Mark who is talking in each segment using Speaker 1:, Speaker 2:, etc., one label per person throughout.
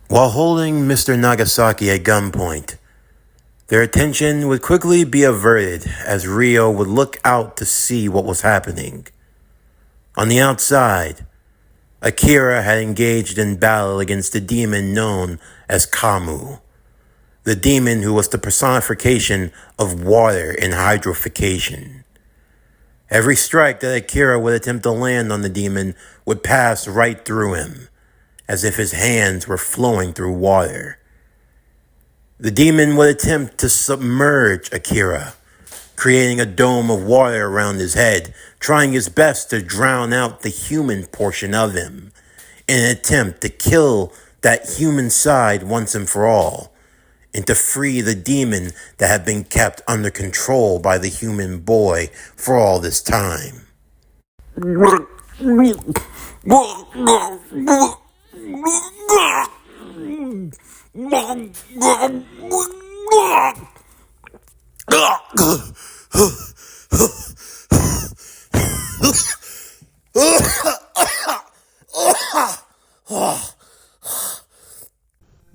Speaker 1: While holding Mr. Nagasaki at gunpoint, their attention would quickly be averted as Rio would look out to see what was happening. On the outside, Akira had engaged in battle against the demon known as Kamu, the demon who was the personification of water and hydrification. Every strike that Akira would attempt to land on the demon would pass right through him, as if his hands were flowing through water. The demon would attempt to submerge Akira, creating a dome of water around his head, trying his best to drown out the human portion of him, in an attempt to kill that human side once and for all, and to free the demon that had been kept under control by the human boy for all this time.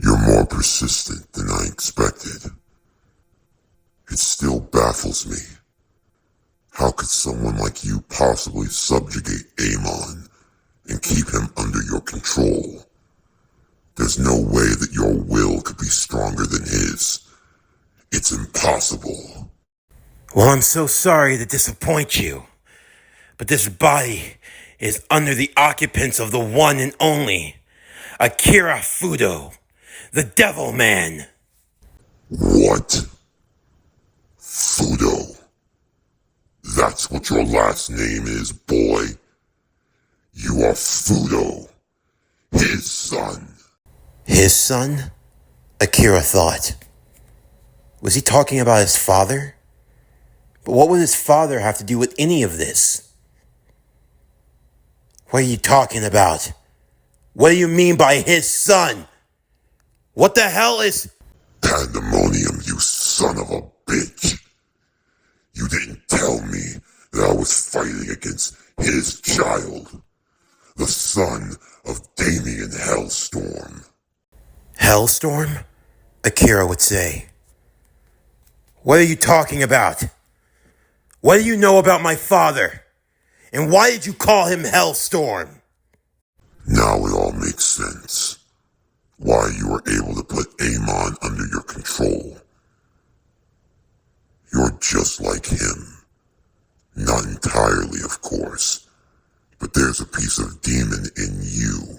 Speaker 2: You're more persistent than I expected. It still baffles me. How could someone like you possibly subjugate Amon and keep him under your control? There's no way that your will could be stronger than his. It's impossible.
Speaker 1: Well, I'm so sorry to disappoint you, but this body is under the occupants of the one and only Akira Fudo, the Devilman.
Speaker 2: What? Fudo? That's what your last name is, boy. You are Fudo, his son.
Speaker 1: His son? Akira thought. Was he talking about his father? But what would his father have to do with any of this? What are you talking about? What do you mean by his son? What the hell is...
Speaker 2: Pandemonium, you son of a bitch. You didn't tell me that I was fighting against his child, the son of Damien Hellstorm.
Speaker 1: Hellstorm? Akira would say. What are you talking about? What do you know about my father? And why did you call him Hellstorm?
Speaker 2: Now it all makes sense. Why you were able to put Amon under your control. You're just like him. Not entirely, of course. But there's a piece of demon in you.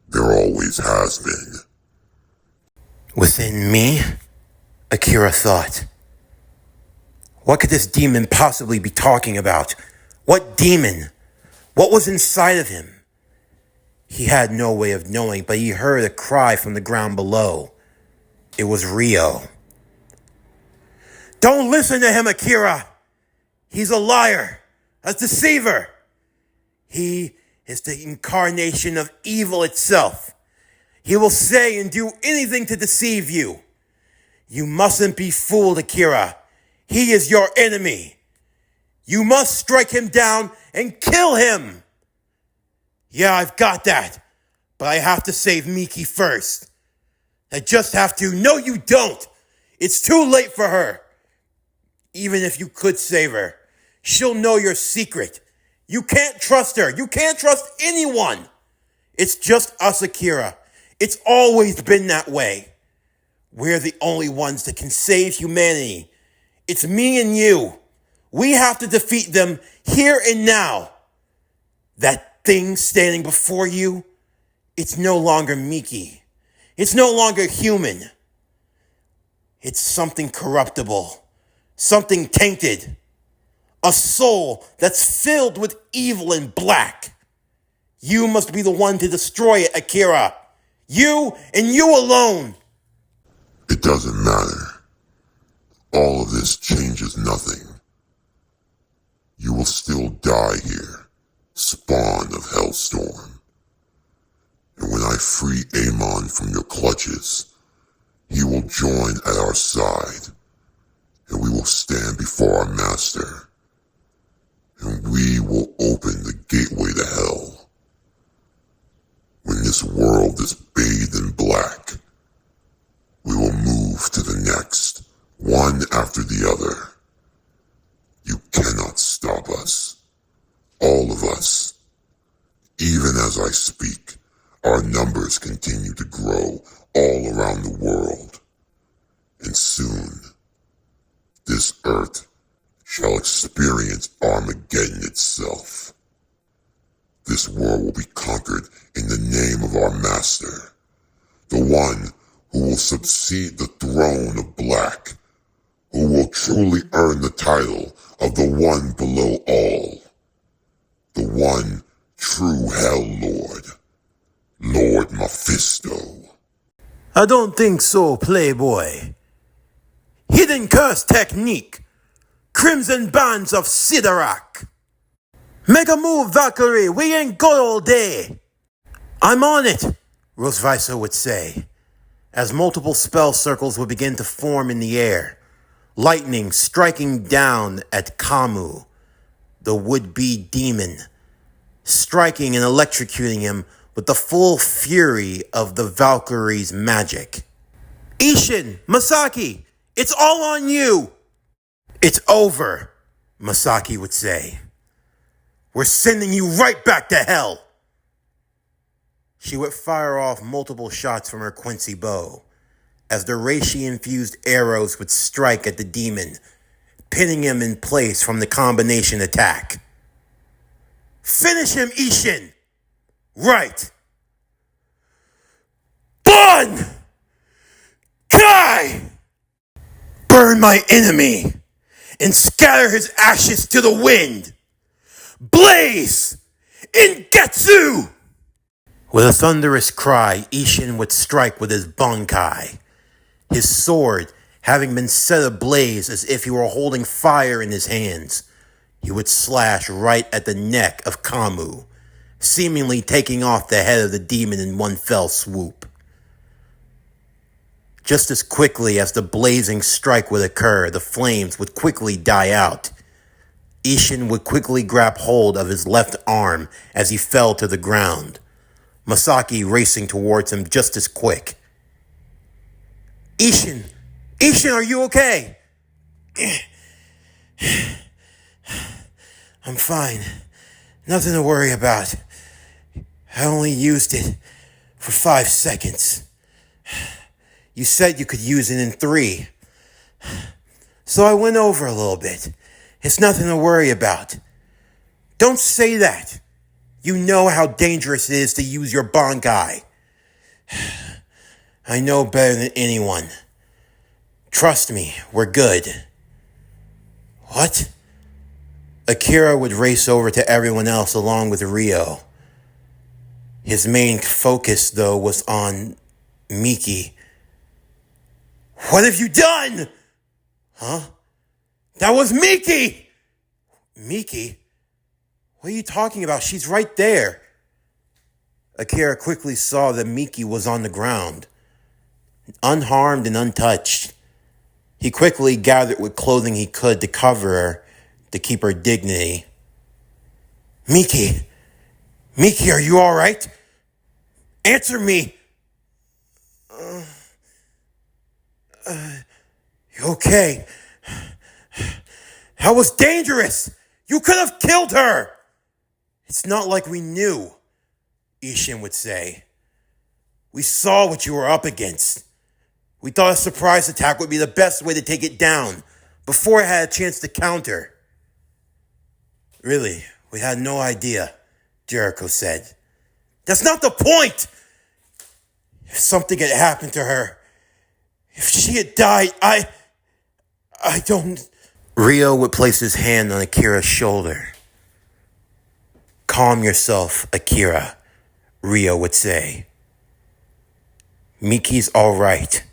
Speaker 2: There always has been.
Speaker 1: Within me? Akira thought. What could this demon possibly be talking about? What demon? What was inside of him? He had no way of knowing, but he heard a cry from the ground below. It was Rio. Don't listen to him, Akira! He's a liar, a deceiver. He is the incarnation of evil itself. He will say and do anything to deceive you. You mustn't be fooled, Akira. He is your enemy. You must strike him down and kill him. Yeah, I've got that. But I have to save Miki first. I just have to. No, you don't. It's too late for her. Even if you could save her, she'll know your secret. You can't trust her. You can't trust anyone. It's just us, Akira. It's always been that way. We're the only ones that can save humanity. It's me and you. We have to defeat them here and now. That thing standing before you, it's no longer Miki. It's no longer human. It's something corruptible, something tainted, a soul that's filled with evil and black. You must be the one to destroy it, Akira. You and you alone.
Speaker 2: It doesn't matter. All of this changes nothing. You will still die here, spawn of Hellstorm. And when I free Amon from your clutches, he will join at our side, and we will stand before our master, and we will open the gateway to hell. When this world is bathed in black, speak, our numbers continue to grow all around the world. And soon, this Earth shall experience Armageddon itself. This world will be conquered in the name of our master, the one who will succeed the throne of Black, who will truly earn the title of the one below all, the one true Hell Lord, Lord Mephisto.
Speaker 1: I don't think so, Playboy. Hidden curse technique. Crimson bands of Sidorak. Make a move, Valkyrie. We ain't got all day. I'm on it, Rosvisa would say, as multiple spell circles would begin to form in the air, lightning striking down at Kamu, the would-be demon, striking and electrocuting him with the full fury of the Valkyrie's magic. Ishin, Masaki, it's all on you. It's over, Masaki would say. We're sending you right back to hell. She would fire off multiple shots from her Quincy bow, as the reishi-infused arrows would strike at the demon, pinning him in place from the combination attack. Finish him, Ishin! Right! Bun! Kai! Burn my enemy and scatter his ashes to the wind! Blaze! Ingetsu! With a thunderous cry, Ishin would strike with his bankai, his sword having been set ablaze as if he were holding fire in his hands. He would slash right at the neck of Kamu, seemingly taking off the head of the demon in one fell swoop. Just as quickly as the blazing strike would occur, the flames would quickly die out. Ishin would quickly grab hold of his left arm as he fell to the ground, Masaki racing towards him just as quick. Ishin, are you okay? I'm fine. Nothing to worry about. I only used it for 5 seconds. You said you could use it in 3. So I went over a little bit. It's nothing to worry about. Don't say that. You know how dangerous it is to use your bankai. I know better than anyone. Trust me, we're good. What? Akira would race over to everyone else along with Ryo. His main focus, though, was on Miki. What have you done? Huh? That was Miki! Miki? What are you talking about? She's right there. Akira quickly saw that Miki was on the ground, unharmed and untouched. He quickly gathered what clothing he could to cover her, to keep her dignity. Miki, are you all right? Answer me. You okay? That was dangerous. You could have killed her. It's not like we knew, Ishin would say. We saw what you were up against. We thought a surprise attack would be the best way to take it down before it had a chance to counter. Really, we had no idea, Jericho said. That's not the point! If something had happened to her, if she had died, I don't... Ryo would place his hand on Akira's shoulder. Calm yourself, Akira, Ryo would say. Miki's all right,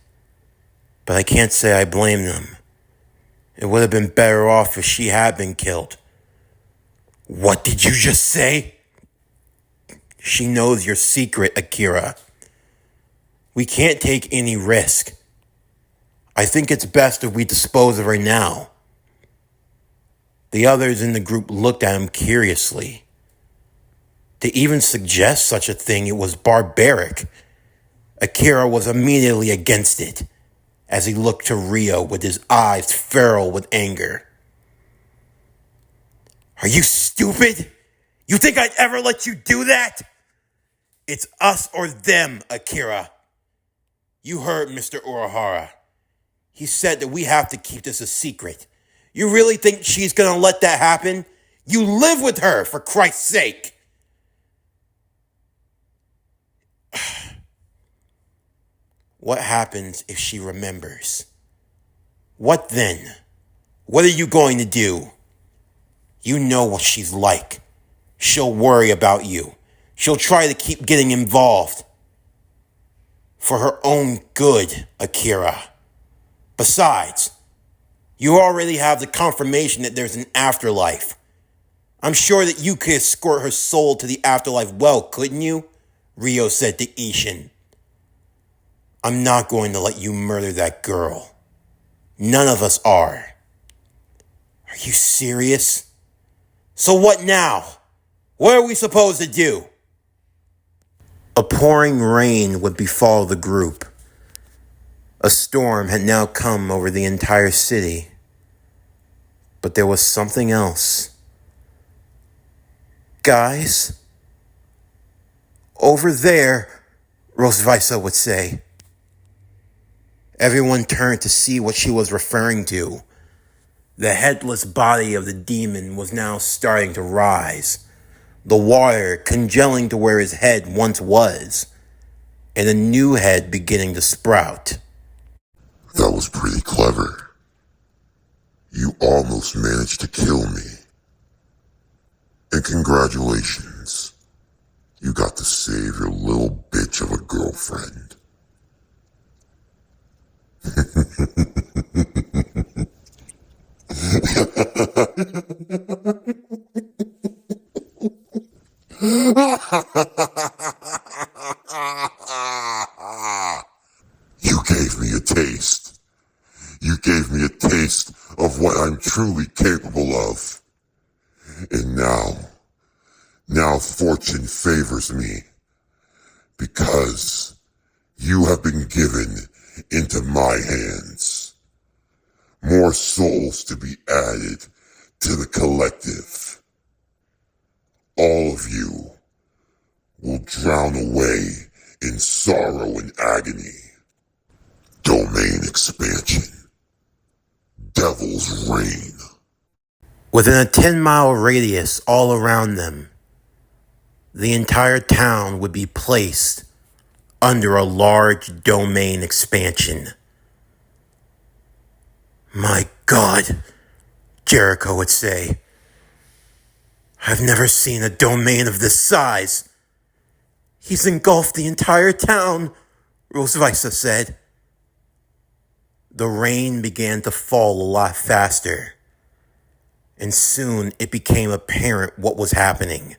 Speaker 1: but I can't say I blame them. It would have been better off if she had been killed. What did you just say? She knows your secret, Akira. We can't take any risk. I think it's best if we dispose of her now. The others in the group looked at him curiously. To even suggest such a thing, it was barbaric. Akira was immediately against it, as he looked to Ryo with his eyes feral with anger. Are you stupid? You think I'd ever let you do that? It's us or them, Akira. You heard Mr. Urahara. He said that we have to keep this a secret. You really think she's gonna let that happen? You live with her, for Christ's sake! What happens if she remembers? What then? What are you going to do? You know what she's like. She'll worry about you. She'll try to keep getting involved. For her own good, Akira. Besides, you already have the confirmation that there's an afterlife. I'm sure that you could escort her soul to the afterlife well, couldn't you? Ryo said to Ishin. I'm not going to let you murder that girl. None of us are. Are you serious? So what now? What are we supposed to do? A pouring rain would befall the group. A storm had now come over the entire city. But there was something else. Guys? Over there, Rosvisa would say. Everyone turned to see what she was referring to. The headless body of the demon was now starting to rise, the water congealing to where his head once was, and a new head beginning to sprout.
Speaker 2: That was pretty clever. You almost managed to kill me. And congratulations. You got to save your little bitch of a girlfriend. You gave me a taste. You gave me a taste of what I'm truly capable of. And now fortune favors me because you have been given into my hands. More souls to be added to the collective. All of you will drown away in sorrow and agony. Domain expansion. Devil's Reign.
Speaker 1: Within a 10-mile radius all around them, the entire town would be placed under a large domain expansion. My God, Jericho would say. I've never seen a domain of this size. He's engulfed the entire town, Rosvisa said. The rain began to fall a lot faster, and soon it became apparent what was happening.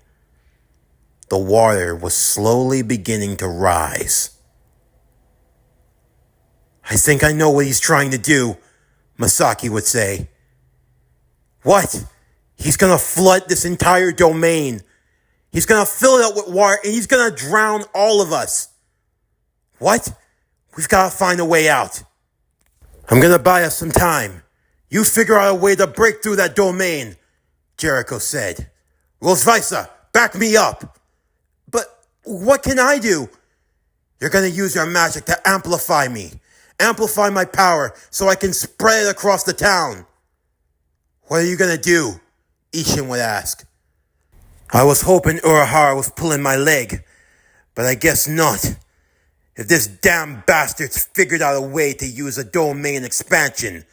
Speaker 1: The water was slowly beginning to rise. I think I know what he's trying to do, Masaki would say. What? He's gonna flood this entire domain. He's gonna fill it up with water and he's gonna drown all of us. What? We've gotta find a way out. I'm gonna buy us some time. You figure out a way to break through that domain, Jericho said. Rosvisa, back me up. But what can I do? You're gonna use your magic to amplify me. Amplify my power so I can spread it across the town. What are you gonna do? Ishin would ask. I was hoping Urahara was pulling my leg, but I guess not. If this damn bastard's figured out a way to use a domain expansion,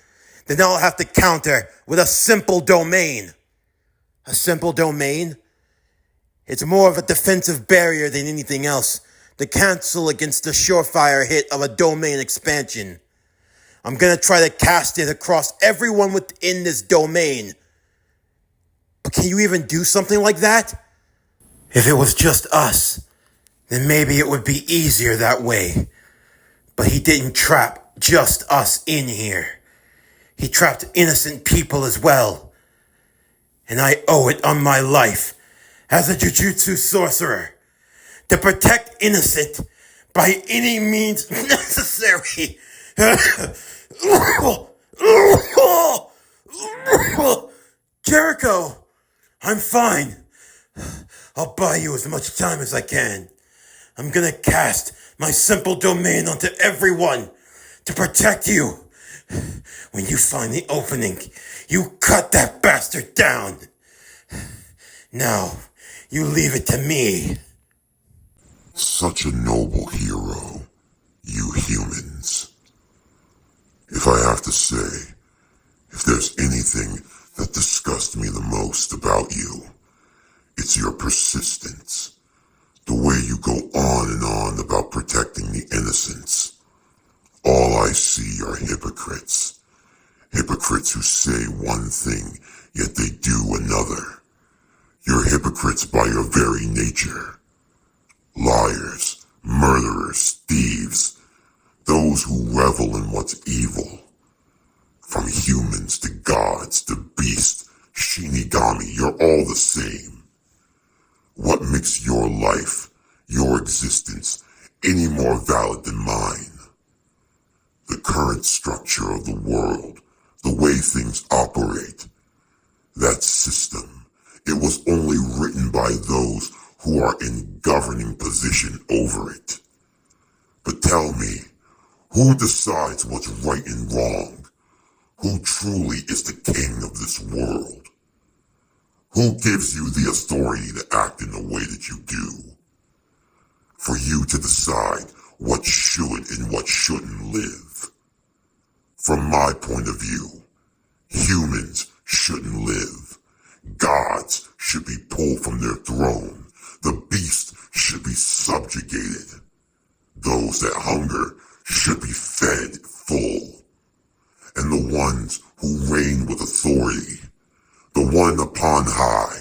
Speaker 1: then I'll have to counter with a simple domain. A simple domain? It's more of a defensive barrier than anything else to cancel against the surefire hit of a domain expansion. I'm gonna try to cast it across everyone within this domain. But can you even do something like that? If it was just us, then maybe it would be easier that way. But he didn't trap just us in here. He trapped innocent people as well. And I owe it on my life as a jujutsu sorcerer to protect innocent by any means necessary. Jericho, I'm fine. I'll buy you as much time as I can. I'm gonna cast my simple domain onto everyone to protect you. When you find the opening, you cut that bastard down. Now, you leave it to me.
Speaker 2: Such a noble hero, you humans. If I have to say, if there's anything that disgusts me the most about you, it's your persistence. The way you go on and on about protecting the innocents. All I see are hypocrites. Hypocrites who say one thing, yet they do another. You're hypocrites by your very nature. Liars, murderers, thieves, those who revel in what's evil. From humans to gods to beasts, Shinigami, you're all the same. What makes your life, your existence, any more valid than mine? The current structure of the world, the way things operate, that system, it was only written by those who are in governing position over it. But tell me, who decides what's right and wrong? Who truly is the king of this world? Who gives you the authority to act in the way that you do? For you to decide what should and what shouldn't live. From my point of view, humans shouldn't live. Gods should be pulled from their throne. The beast should be subjugated. Those that hunger should be fed full. And the ones who reign with authority, the one upon high,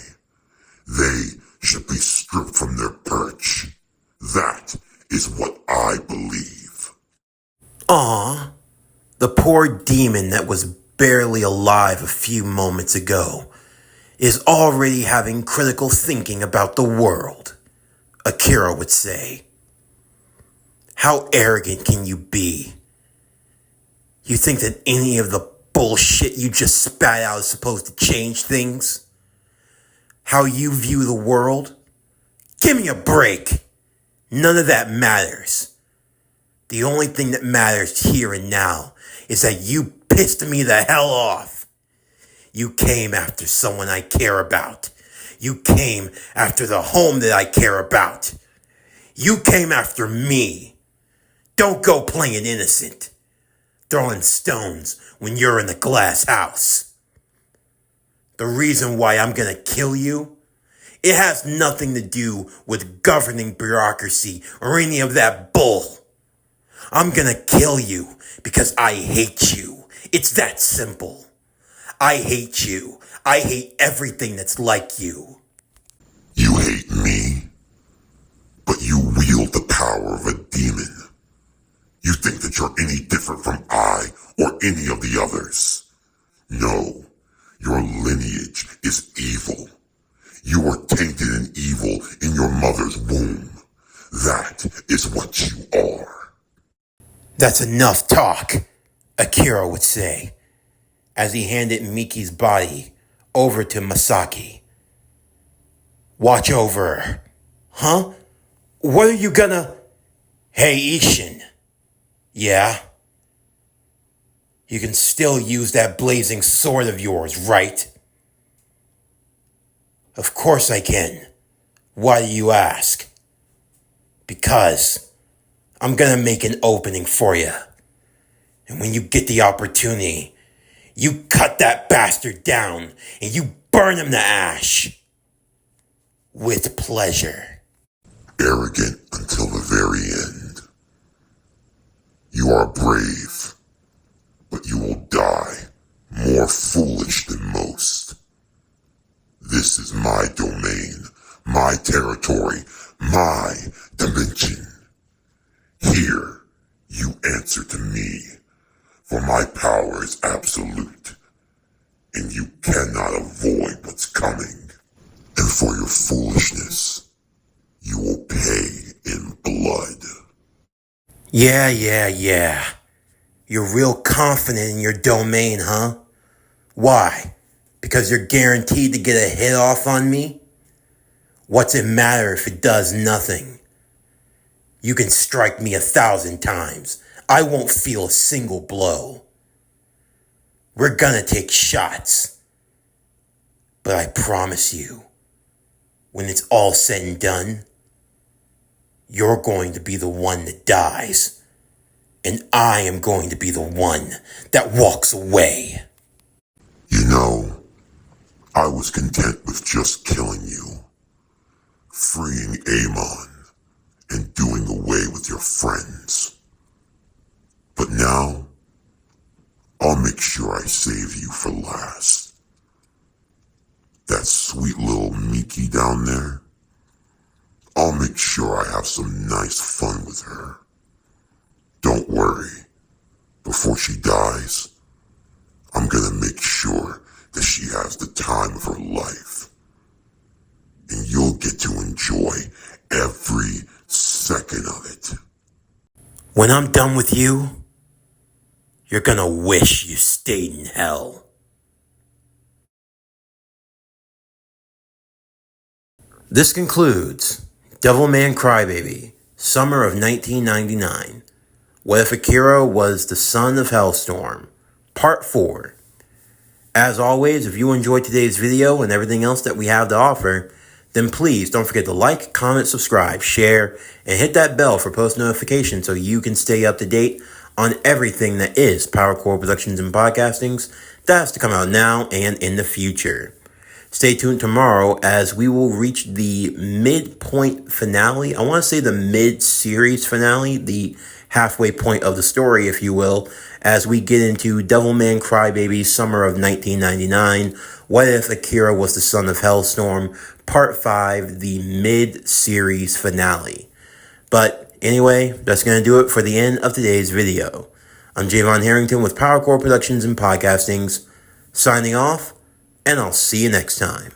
Speaker 2: they should be stripped from their perch. That is what I believe.
Speaker 1: Aw, the poor demon that was barely alive a few moments ago is already having critical thinking about the world, Akira would say. How arrogant can you be? You think that any of the bullshit you just spat out is supposed to change things? How you view the world? Give me a break. None of that matters. The only thing that matters here and now is that you pissed me the hell off. You came after someone I care about. You came after the home that I care about. You came after me. Don't go playing innocent, throwing stones when you're in the glass house. The reason why I'm gonna kill you, it has nothing to do with governing bureaucracy or any of that bull. I'm gonna kill you because I hate you. It's that simple. I hate you. I hate everything that's like you.
Speaker 2: You hate me, but you wield the power of a demon. You think that you're any different from I or any of the others. No, your lineage is evil. You were tainted in evil in your mother's womb. That is what you are.
Speaker 1: That's enough talk, Akira would say, as he handed Miki's body over to Masaki. Watch over her. Huh? What are you gonna... Hey, Ishin. Yeah? You can still use that blazing sword of yours, right? Of course I can. Why do you ask? Because I'm gonna make an opening for you. And when you get the opportunity, you cut that bastard down and you burn him to ash. With pleasure.
Speaker 2: Arrogant until the very end. You are brave, but you will die more foolish than most. This is my domain, my territory, my dimension. Here, you answer to me, for my power is absolute, and you cannot avoid what's coming. And for your foolishness, you will pay in blood.
Speaker 1: Yeah. You're real confident in your domain, huh? Why? Because you're guaranteed to get a hit off on me? What's it matter if it does nothing? You can strike me 1,000 times. I won't feel a single blow. We're gonna take shots. But I promise you, when it's all said and done, you're going to be the one that dies. And I am going to be the one that walks away.
Speaker 2: You know, I was content with just killing you, freeing Amon, and doing away with your friends. But now, I'll make sure I save you for last. That sweet little Miki down there, I'll make sure I have some nice fun with her. Don't worry, before she dies, I'm gonna make sure that she has the time of her life. And you'll get to enjoy every second of it.
Speaker 1: When I'm done with you, you're gonna wish you stayed in hell. This concludes Devilman Crybaby, summer of 1999. What if Akira was the son of Hellstorm? Part 4. As always, if you enjoyed today's video and everything else that we have to offer, then please don't forget to like, comment, subscribe, share, and hit that bell for post notifications so you can stay up to date on everything that is PowerCore Productions and Podcastings that has to come out now and in the future. Stay tuned tomorrow as we will reach the midpoint finale. I want to say the mid-series finale, the halfway point of the story, if you will, as we get into Devilman Crybaby, summer of 1999. What if Akira was the son of Hellstorm? Part 5, the mid-series finale. But anyway, that's going to do it for the end of today's video. I'm Javon Harrington with PowerCore Productions and Podcastings, signing off, and I'll see you next time.